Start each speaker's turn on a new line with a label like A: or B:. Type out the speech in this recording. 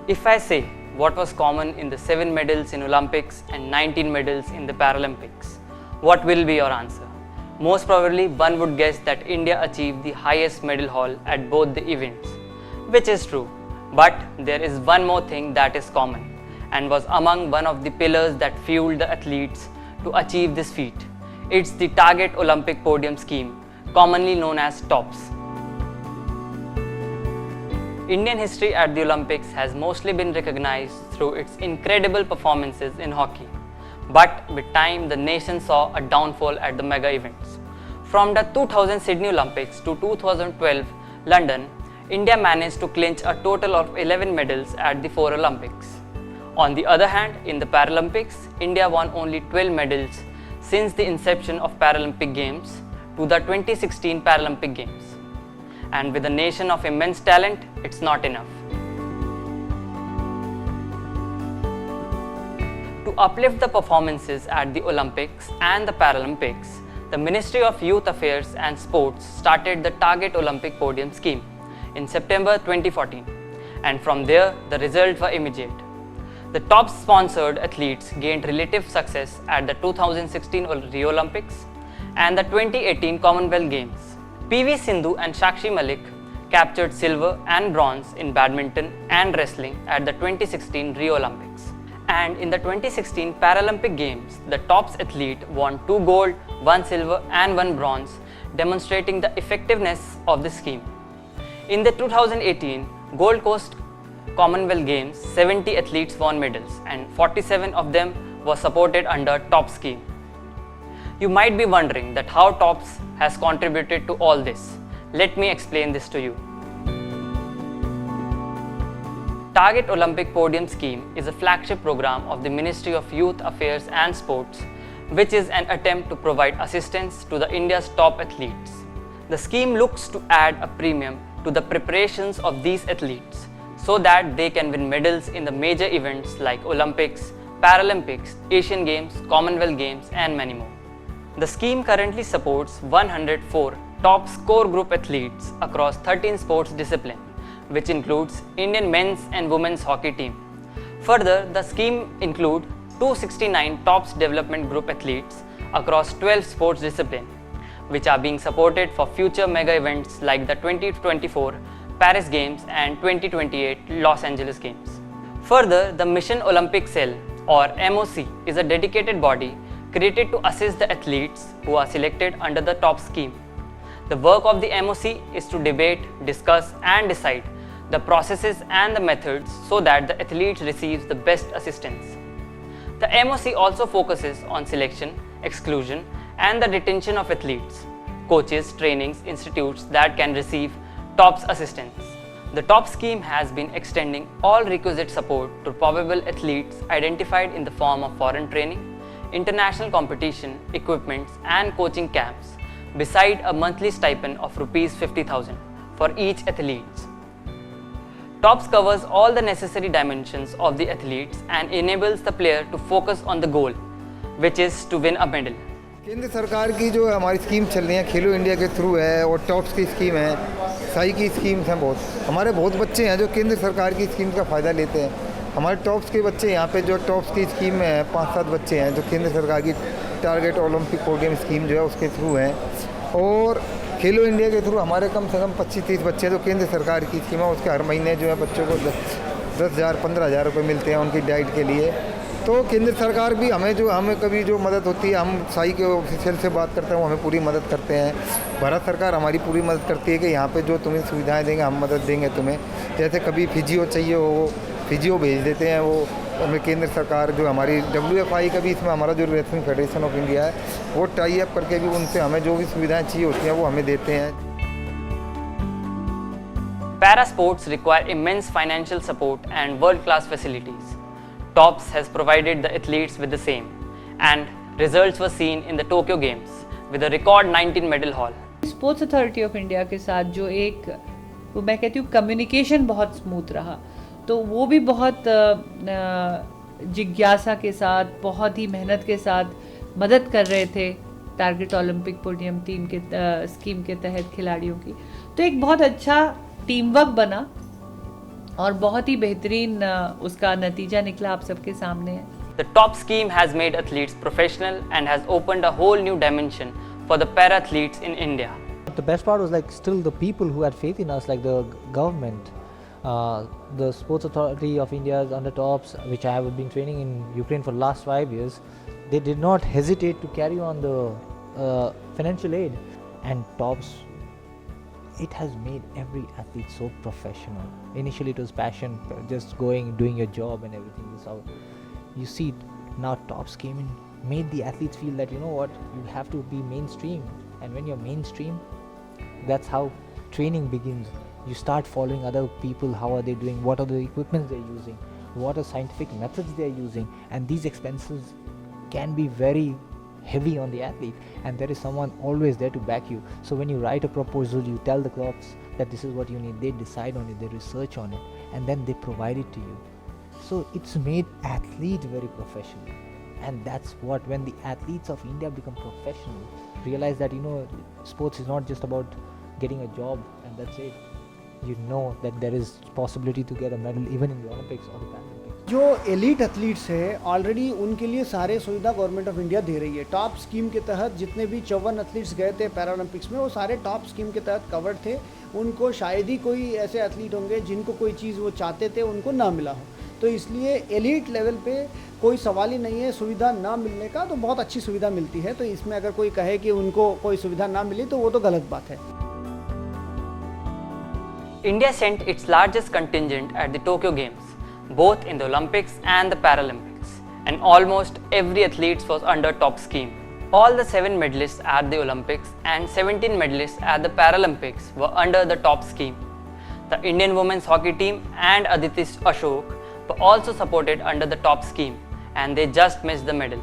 A: If I say what was common in the 7 medals in Olympics and 19 medals in the Paralympics, what will be your answer? Most probably one would guess that India achieved the highest medal haul at both the events, which is true. But there is one more thing that is common and was among one of the pillars that fueled the athletes to achieve this feat. It's the Target Olympic Podium Scheme, commonly known as TOPS. Indian history at the Olympics has mostly been recognized through its incredible performances in hockey. But with time, the nation saw a downfall at the mega events. From the 2000 Sydney Olympics to 2012 London, India managed to clinch a total of 11 medals at the 4 Olympics. On the other hand, in the Paralympics, India won only 12 medals since the inception of Paralympic Games to the 2016 Paralympic Games. And with a nation of immense talent, it's not enough. To uplift the performances at the Olympics and the Paralympics, the Ministry of Youth Affairs and Sports started the Target Olympic Podium Scheme in September 2014, and from there the results were immediate. The top sponsored athletes gained relative success at the 2016 Rio Olympics and the 2018 Commonwealth Games. PV Sindhu and Sakshi Malik captured silver and bronze in badminton and wrestling at the 2016 Rio Olympics. And in the 2016 Paralympic Games, the TOPS athlete won 2 gold, 1 silver and 1 bronze, demonstrating the effectiveness of the scheme. In the 2018 Gold Coast Commonwealth Games, 70 athletes won medals and 47 of them were supported under TOPS scheme. You might be wondering that how TOPS has contributed to all this. Let me explain this to you. Target Olympic Podium Scheme is a flagship program of the Ministry of Youth Affairs and Sports, which is an attempt to provide assistance to the India's top athletes. The scheme looks to add a premium to the preparations of these athletes so that they can win medals in the major events like Olympics, Paralympics, Asian Games, Commonwealth Games and many more. The scheme currently supports 104 top core group athletes across 13 sports disciplines, which includes Indian men's and women's hockey team. Further, the scheme includes 269 TOPS development group athletes across 12 sports disciplines, which are being supported for future mega events like the 2024 Paris Games and 2028 Los Angeles Games. Further, the Mission Olympic Cell or MOC is a dedicated body created to assist the athletes who are selected under the TOPS scheme. The work of the MOC is to debate, discuss and decide the processes and the methods so that the athletes receive the best assistance. The MOC also focuses on selection, exclusion and the retention of athletes, coaches, trainings, institutes that can receive TOPS assistance. The TOPS scheme has been extending all requisite support to probable athletes identified in the form of foreign training, international competition, equipments and coaching camps, beside a monthly stipend of Rs 50,000 for each athlete. TOPS covers all the necessary dimensions of the athletes and enables the player to focus on the goal, which is to win a medal.
B: केंद्र सरकार की जो हमारी scheme चल रही है खेलो India के through है और टॉप्स की स्कीम है, साई की स्कीम्स हैं हमारे बहुत बच्चे हैं जो केंद्र सरकार की स्कीम का फ़ायदा लेते हैं। हमारे टॉप्स के बच्चे यहाँ पे जो टॉप्स की स्कीम में है 5-7 बच्चे हैं जो केंद्र सरकार की टारगेट ओलंपिक पोडियम स्कीम जो है उसके थ्रू हैं, और खेलो इंडिया के थ्रू हमारे कम से कम 25-30 बच्चे जो केंद्र सरकार की स्कीम है उसके हर महीने जो है बच्चों को 10,000-15,000 रुपये मिलते हैं उनकी डाइट के लिए। तो केंद्र सरकार भी हमें कभी जो मदद होती है हम साई के ऑफिशियल से बात करते हैं, वो हमें पूरी मदद करते हैं। भारत सरकार हमारी पूरी मदद करती है कि यहाँ पे जो तुम्हें सुविधाएं देंगे हम मदद देंगे तुम्हें। जैसे कभी फिजियो चाहिए हो फिजियो भेज देते हैं, वो हमें केंद्र सरकार जो हमारी WFI का भी इसमें हमारा जो रेसलिंग फेडरेशन ऑफ इंडिया है वो टाई अप करके भी उनसे हमें जो भी सुविधाएँ चाहिए होती हैं वो हमें देते हैं।
A: Para sports require immense financial support and world-class facilities. TOPS has provided the athletes with the same, and results were seen in the Tokyo Games with a record 19 medal haul.
C: Sports authority of India के साथ जो एक वो मैं कहती हूँ communication बहुत smooth रहा, तो वो भी बहुत जिज्ञासा के साथ बहुत ही मेहनत के साथ मदद कर रहे थे टारगेट ओलंपिक पोडियम टीम के स्कीम के तहत खिलाड़ियों की। तो एक बहुत अच्छा टीम वर्क बना और बहुत ही बेहतरीन उसका नतीजा निकला आप सबके सामने है.
A: The top scheme has made athletes professional and has opened a whole new dimension for the para-athletes in India.
D: The best part was like still the people who had faith in us, like the government, the Sports Authority of India's under tops, which I have been training in Ukraine for the last 5 years. They did not hesitate to carry on the financial aid, and tops. It has made every athlete so professional. Initially it was passion, just going, doing your job and everything. This how you see now tops came in, made the athletes feel that, you know what, you have to be mainstream. And when you're mainstream, that's how training begins. You start following other people, how are they doing, what are the equipments they're using, what are scientific methods they're using, and these expenses can be very heavy on the athlete, and there is someone always there to back you. So when you write a proposal, you tell the clubs that this is what you need, they decide on it, they research on it, and then they provide it to you. So it's made athletes very professional, and that's what, when the athletes of India become professional, realize that, you know, sports is not just about getting a job and that's it. You know that there is possibility to get a medal even in the Olympics or the Paralympics.
E: जो elite athletes हैं already उनके लिए सारे सुविधा government of India दे रही है. Top scheme के तहत जितने भी 54 एथलीट्स गए थे पैरालंपिक्स में, वो सारे टॉप स्कीम के तहत कवर्ड थे. उनको शायद ही कोई ऐसे एथलीट होंगे जिनको कोई चीज़ वो चाहते थे उनको ना मिला हो. तो इसलिए एलीट लेवल पे कोई सवाल ही नहीं है सुविधा ना मिलने का. तो बहुत अच्छी सुविधा मिलती है. तो इसमें अगर कोई कहे कि उनको कोई सुविधा ना मिली तो वो तो गलत बात है.
A: India sent its largest contingent at the Tokyo Games, both in the Olympics and the Paralympics, and almost every athlete was under top scheme. All the 7 medalists at the Olympics and 17 medalists at the Paralympics were under the top scheme. The Indian women's hockey team and Aditi Ashok were also supported under the top scheme, and they just missed the medal.